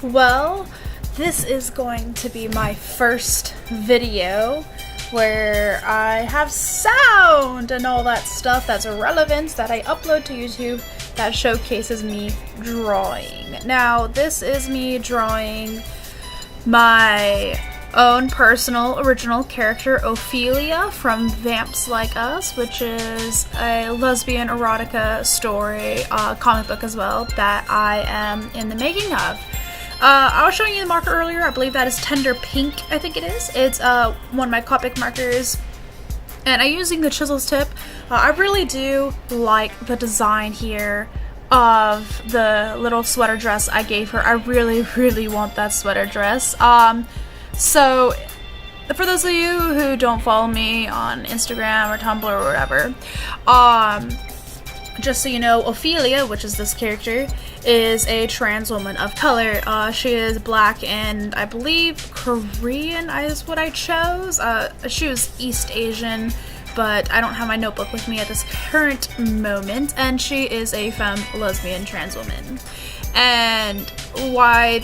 Well, this is going to be my first video where I have sound and all that stuff that's relevant that I upload to YouTube that showcases me drawing. Now, this is me drawing my own personal original character, Ophelia, from Vamps Like Us, which is a lesbian erotica story, comic book as well, that I am in the making of. I was showing you the marker earlier. I believe that is Tender Pink, I think it is. It's one of my Copic markers, and I'm using the chisels tip. I really do like the design here of the little sweater dress I gave her. I really want that sweater dress. So for those of you who don't follow me on Instagram or Tumblr or whatever, just so you know, Ophelia, which is this character, is a trans woman of color. She is black and I believe Korean is what I chose. She was East Asian, but I don't have my notebook with me at this current moment, and she is a femme lesbian trans woman. And why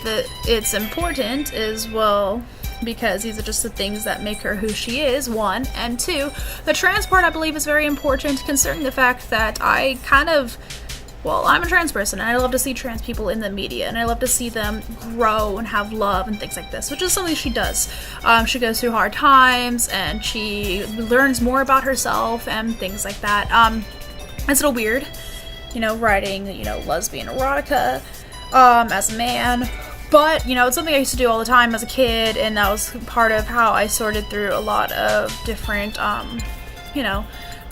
it's important is, well, because these are just the things that make her who she is, one, and two, the trans part I believe is very important considering the fact that I'm a trans person and I love to see trans people in the media and I love to see them grow and have love and things like this, which is something she does. She goes through hard times and she learns more about herself and things like that. It's a little weird, writing, lesbian erotica as a man. But, it's something I used to do all the time as a kid, and that was part of how I sorted through a lot of different,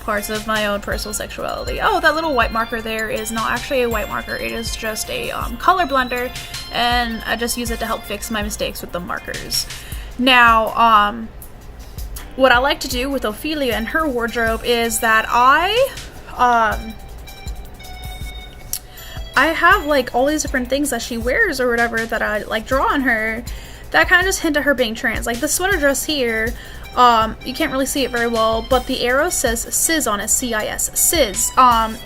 parts of my own personal sexuality. Oh, that little white marker there is not actually a white marker. It is just a color blender, and I just use it to help fix my mistakes with the markers. Now, what I like to do with Ophelia and her wardrobe is that I have like all these different things that she wears or whatever that I like draw on her that kind of just hint at her being trans. Like the sweater dress here, you can't really see it very well, but the arrow says cis on it, C-I-S, cis,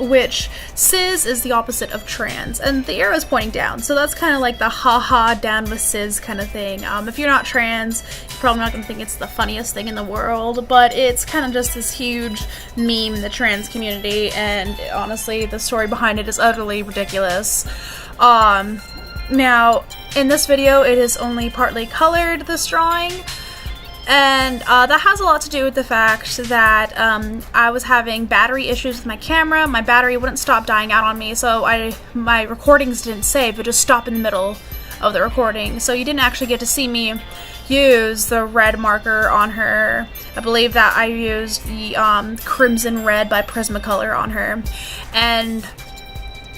which cis is the opposite of trans, and the arrow is pointing down, so that's kind of like the haha down with cis kind of thing. If you're not trans, you're probably not going to think it's the funniest thing in the world, but it's kind of just this huge meme in the trans community, and honestly, the story behind it is utterly ridiculous. Now, in this video, it is only partly colored, this drawing, and that has a lot to do with the fact that I was having battery issues with my camera. My battery wouldn't stop dying out on me, so my recordings didn't save. It just stopped in the middle of the recording, so you didn't actually get to see me use the red marker on her. I believe that I used the Crimson Red by Prismacolor on her, and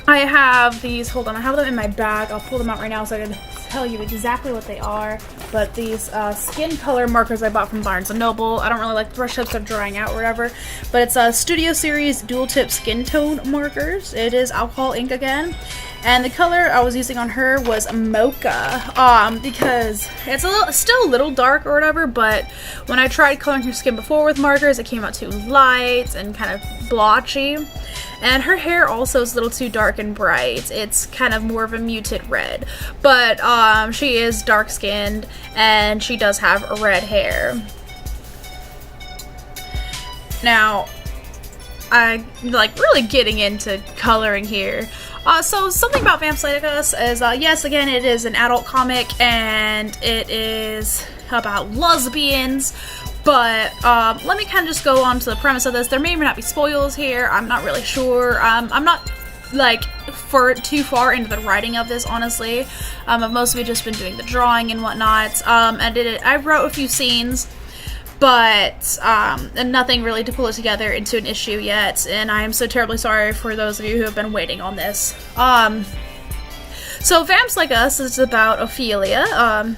I have these, hold on, I have them in my bag. I'll pull them out right now so I can tell you exactly what they are. But these skin color markers I bought from Barnes & Noble. I don't really like the brush tips, they're drying out or whatever. But it's a Studio Series dual tip skin tone markers. It is alcohol ink again. And the color I was using on her was Mocha, because it's still a little dark or whatever, but when I tried coloring her skin before with markers, it came out too light and kind of blotchy. And her hair also is a little too dark and bright. It's kind of more of a muted red. But she is dark-skinned and she does have red hair. Now, I'm really getting into coloring here. So something about Vamps Like Us is, yes, again, it is an adult comic and it is about lesbians. But let me kind of just go on to the premise of this. There may or may not be spoilers here. I'm not really sure. I'm not too far into the writing of this, honestly. I've mostly just been doing the drawing and whatnot. I wrote a few scenes, but nothing really to pull it together into an issue yet. And I am so terribly sorry for those of you who have been waiting on this. So Vamps Like Us is about Ophelia.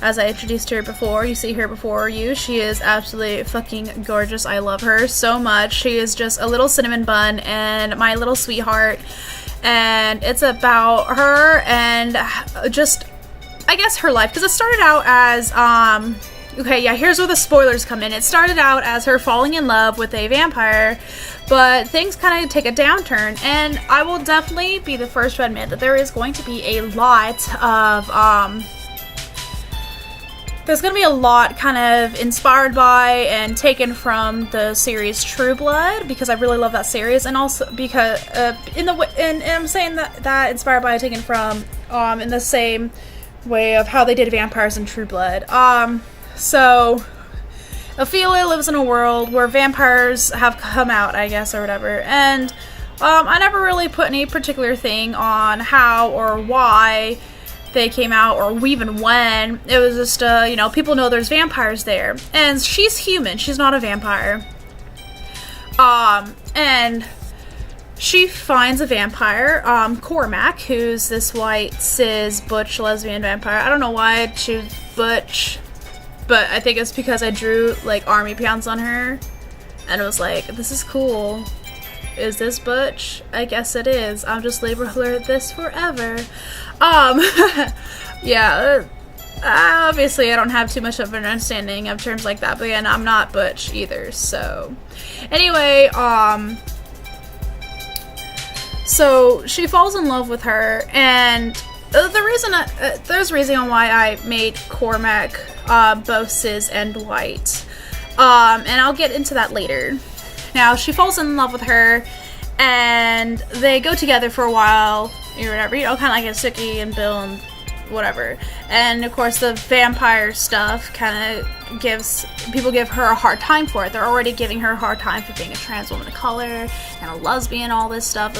As I introduced her before, you see her before you. She is absolutely fucking gorgeous. I love her so much. She is just a little cinnamon bun and my little sweetheart. And it's about her and just, I guess, her life. Because it started out as Okay, yeah, here's where the spoilers come in. It started out as her falling in love with a vampire, but things kind of take a downturn, and I will definitely be the first to admit that there is going to be a lot of, there's going to be a lot kind of inspired by and taken from the series True Blood, because I really love that series, and also because, and I'm saying that inspired by and taken from, in the same way of how they did vampires in True Blood. So, Ophelia lives in a world where vampires have come out, I guess, or whatever, and I never really put any particular thing on how or why they came out, or even when. It was just, you know, people know there's vampires there, and she's human, she's not a vampire, and she finds a vampire, Cormac, who's this white, cis, butch, lesbian vampire. I don't know why I choose butch, but I think it's because I drew, like, army pants on her, and it was like, this is cool. Is this butch? I guess it is. I'll just label her this forever. Yeah, obviously I don't have too much of an understanding of terms like that, but again, I'm not butch either, so. Anyway, so she falls in love with her, and the reason there's a reason why I made Cormac both cis and white, and I'll get into that later. Now, she falls in love with her, and they go together for a while, or whatever, you know, kind of like a Suki and Bill and whatever. And of course, the vampire stuff kind of people give her a hard time for it. They're already giving her a hard time for being a trans woman of color and a lesbian, all this stuff.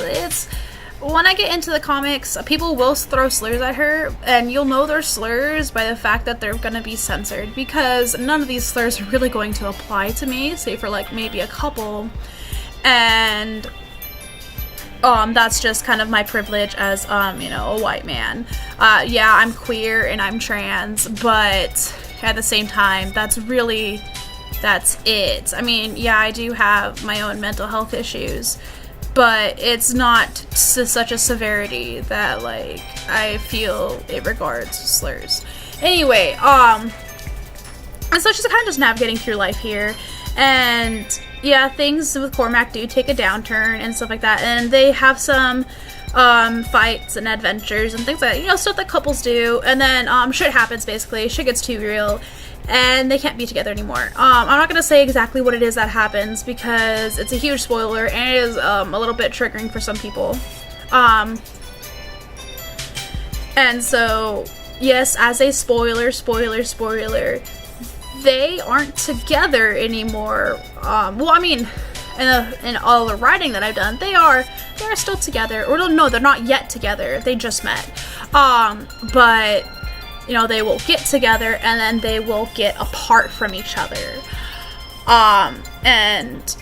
When I get into the comics, people will throw slurs at her, and you'll know they're slurs by the fact that they're going to be censored, because none of these slurs are really going to apply to me, save for like maybe a couple, and that's just kind of my privilege as, you know, a white man. Yeah, I'm queer and I'm trans, but at the same time, that's it. I mean, yeah, I do have my own mental health issues, but it's not to such a severity that, like, I feel it regards slurs. Anyway, and so she's kind of just navigating through life here, and yeah, things with Cormac do take a downturn and stuff like that, and they have some fights and adventures and things like that, you know, stuff that couples do, and then shit happens, basically. Shit gets too real, and they can't be together anymore. I'm not gonna say exactly what it is that happens, because it's a huge spoiler, and it is a little bit triggering for some people. And so, yes, as a spoiler, they aren't together anymore. Well, I mean, in all the writing that I've done, they're still together. Or no, they're not yet together. They just met. But you know, they will get together, and then they will get apart from each other. And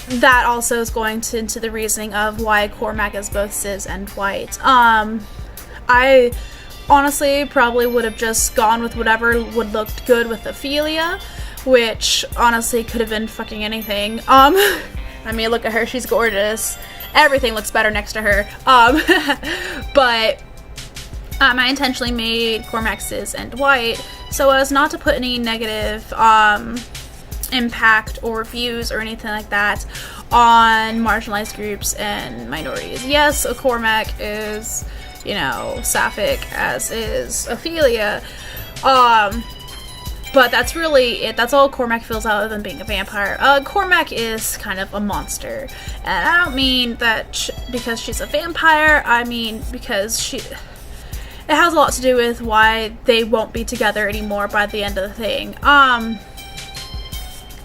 that also is going into the reasoning of why Cormac is both cis and white. I honestly probably would have just gone with whatever would look good with Ophelia, which honestly could have been fucking anything. I mean, look at her, she's gorgeous. Everything looks better next to her. But I intentionally made Cormac cis and white so as not to put any negative impact or views or anything like that on marginalized groups and minorities. Yes, Cormac is, you know, sapphic, as is Ophelia, but that's really it. That's all Cormac feels other than being a vampire. Cormac is kind of a monster, and I don't mean that because she's a vampire, I mean because it has a lot to do with why they won't be together anymore by the end of the thing.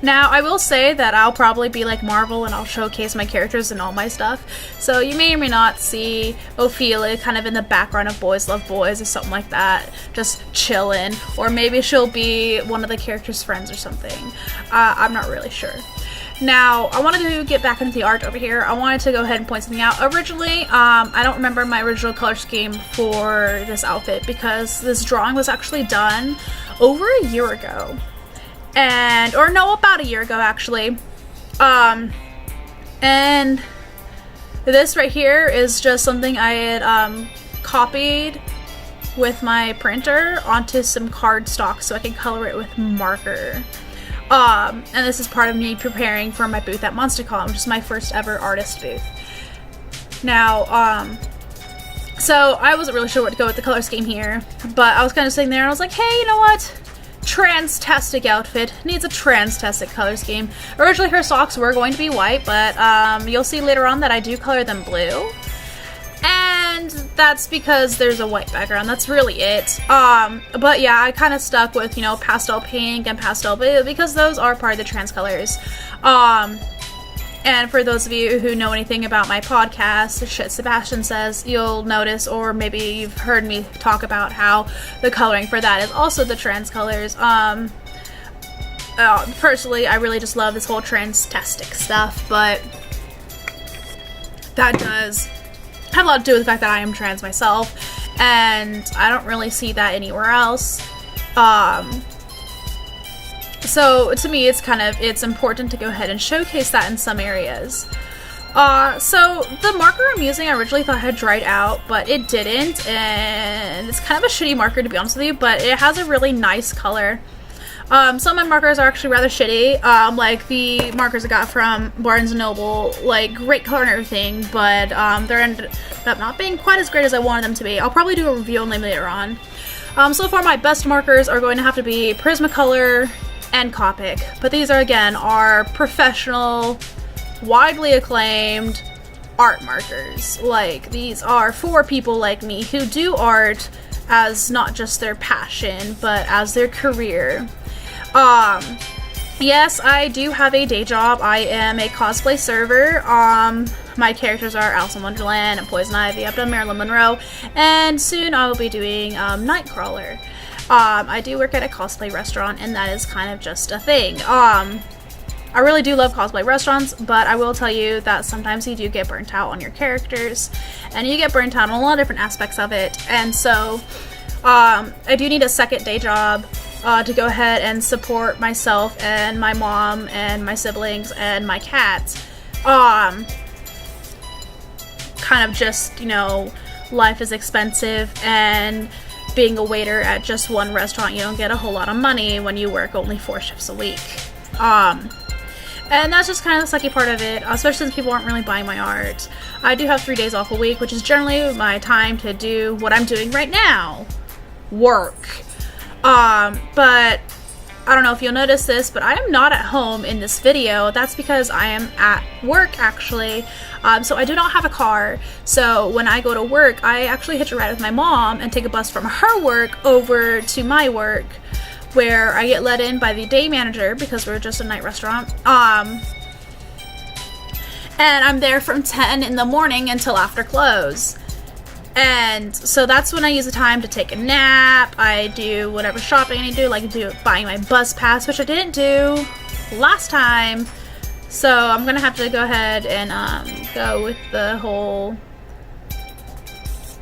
Now, I will say that I'll probably be like Marvel and I'll showcase my characters and all my stuff. So you may or may not see Ophelia kind of in the background of Boys Love Boys or something like that, just chilling. Or maybe she'll be one of the characters' friends or something. I'm not really sure. Now, I wanted to get back into the art over here. I wanted to go ahead and point something out. Originally, I don't remember my original color scheme for this outfit because this drawing was actually done over a year ago. About a year ago, actually. And this right here is just something I had copied with my printer onto some cardstock so I can color it with marker. And this is part of me preparing for my booth at MonsterCon, which is my first ever artist booth. Now, so I wasn't really sure what to go with the color scheme here, but I was kind of sitting there and I was like, hey, you know what? Transtastic outfit needs a transtastic color scheme. Originally her socks were going to be white, but you'll see later on that I do color them blue. And that's because there's a white background. That's really it. But yeah, I kind of stuck with, you know, pastel pink and pastel blue because those are part of the trans colors. And for those of you who know anything about my podcast, Shit Sebastian Says, you'll notice, or maybe you've heard me talk about how the coloring for that is also the trans colors. Personally, I really just love this whole transtastic stuff, but that does have a lot to do with the fact that I am trans myself, and I don't really see that anywhere else. So to me, it's important to go ahead and showcase that in some areas. So the marker I'm using, I originally thought had dried out, but it didn't, and it's kind of a shitty marker to be honest with you, but it has a really nice color. Some of my markers are actually rather shitty, like the markers I got from Barnes & Noble, like great color and everything, but they're ended up not being quite as great as I wanted them to be. I'll probably do a review on them later on. So far my best markers are going to have to be Prismacolor and Copic, but these are again professional, widely acclaimed art markers. Like, these are for people like me who do art as not just their passion, but as their career. Yes, I do have a day job. I am a cosplay server. My characters are Alice in Wonderland and Poison Ivy. I've done Marilyn Monroe, and soon I will be doing Nightcrawler. I do work at a cosplay restaurant, and that is kind of just a thing. I really do love cosplay restaurants, but I will tell you that sometimes you do get burnt out on your characters, and you get burnt out on a lot of different aspects of it, and so I do need a second day job to go ahead and support myself and my mom and my siblings and my cat. Kind of just, you know, life is expensive, and being a waiter at just one restaurant, you don't get a whole lot of money when you work only 4 shifts a week. And that's just kind of the sucky part of it, especially since people aren't really buying my art. I do have 3 days off a week, which is generally my time to do what I'm doing right now. Work. But I don't know if you'll notice this, but I am not at home in this video. That's because I am at work, actually. So I do not have a car. So when I go to work, I actually hitch a ride with my mom and take a bus from her work over to my work, where I get let in by the day manager because we're just a night restaurant. And I'm there from 10 in the morning until after close. And so that's when I use the time to take a nap. I do whatever shopping I need to do, like buying my bus pass, which I didn't do last time. So I'm gonna have to go ahead and go with the whole,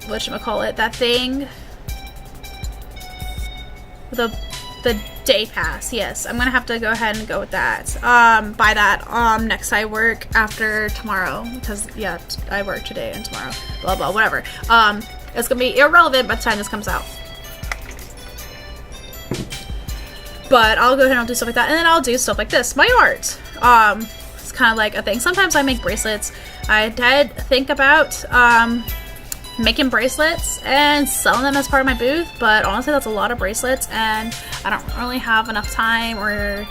whatchamacallit, that thing, the day pass. Yes, I'm gonna have to go ahead and go with that. Buy that next I work after tomorrow, because yeah, I work today and tomorrow. Blah blah, whatever. It's gonna be irrelevant by the time this comes out. But I'll go ahead and I'll do stuff like that, and then I'll do stuff like this, my art. It's kind of like a thing. Sometimes I make bracelets. I did think about making bracelets and selling them as part of my booth, but honestly that's a lot of bracelets, and I don't really have enough time or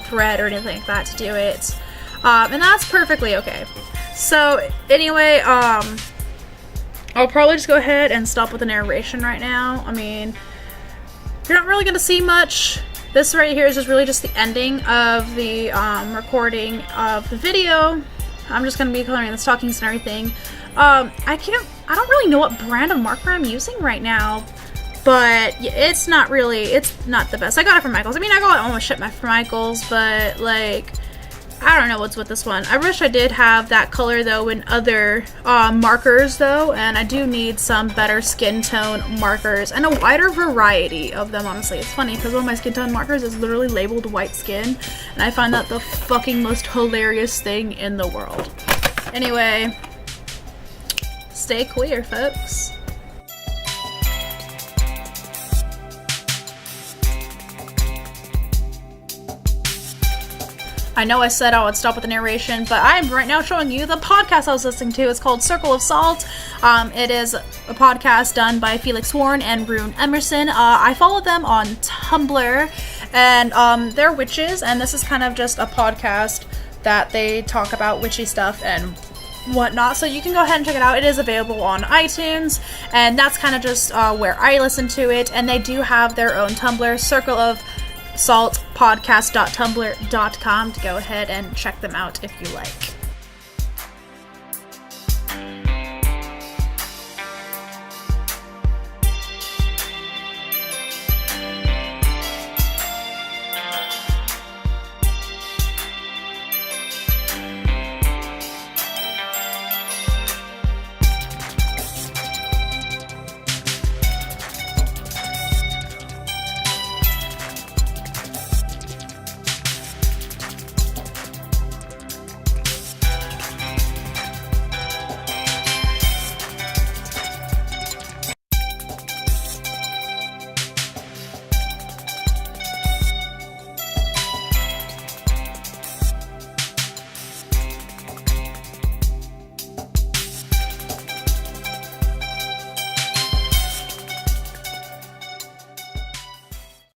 thread or anything like that to do it, and that's perfectly okay. So anyway, I'll probably just go ahead and stop with the narration right now. I mean, you're not really gonna see much. This right here is just really just the ending of the recording of the video. I'm just gonna be coloring the stockings and everything. I don't really know what brand of marker I'm using right now, but it's not the best. I got it from Michael's. I mean, I got almost shit from Michael's, but like, I don't know what's with this one. I wish I did have that color though in other markers though, and I do need some better skin tone markers and a wider variety of them, honestly. It's funny because one of my skin tone markers is literally labeled white skin, and I find that the fucking most hilarious thing in the world. Anyway, stay queer, folks. I know I said I would stop with the narration, but I am right now showing you the podcast I was listening to. It's called Circle of Salt. It is a podcast done by Felix Warren and Rune Emerson. I follow them on Tumblr, and they're witches, and this is kind of just a podcast that they talk about witchy stuff and whatnot, so you can go ahead and check it out. It is available on iTunes, and that's kind of just where I listen to it. And they do have their own Tumblr, Circle of Salt podcast.tumblr.com, to go ahead and check them out if you like.